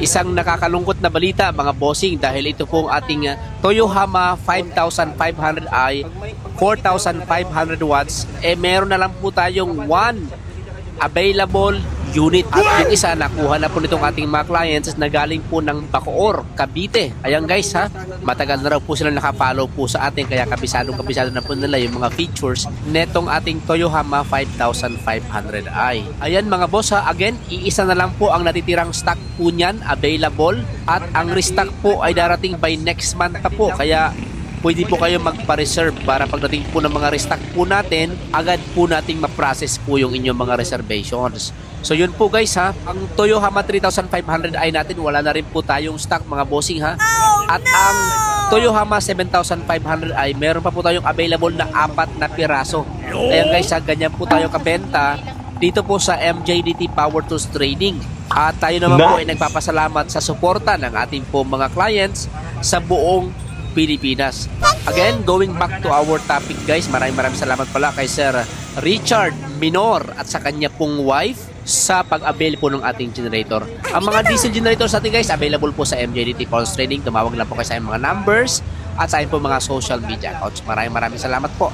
Isang nakakalungkot na balita mga bossing dahil ito pong ating Toyohama 5500i 4,500 watts meron na lang po tayong 1 available unit at yung isa nakuha na po nitong ating mga clients na galing po ng Bacoor, Cavite. Ayan guys ha, matagal na raw po sila nakapollow po sa atin kaya kabisado na po nila yung mga features netong ating Toyohama 5500i. Ayan mga boss ha, again iisa na lang po ang natitirang stock po niyan available at ang restock po ay darating by next month pa po kaya pwede po kayo magpa-reserve para pagdating po ng mga restock po natin, agad po nating ma-process po yung inyong mga reservations. So yun po guys ha, ang Toyohama 3500i natin wala na rin po tayong stock mga bossing ha. At ang Toyohama 7500i meron pa po tayong available na 4 na piraso. Ayan guys ha, ganyan po tayo kabenta dito po sa MJDT Power Tools Trading. At tayo naman po ay nagpapasalamat sa suporta ng ating po mga clients sa buong Pilipinas. Again, going back to our topic guys, maraming salamat pala kay Sir Richard Minor at sa kanya pong wife sa pag-avail po ng ating generator. Ang mga diesel generators natin guys, available po sa MJDT Power Trading. Tumawag lang po kayo sa mga numbers at sa po mga social media accounts. Maraming salamat po.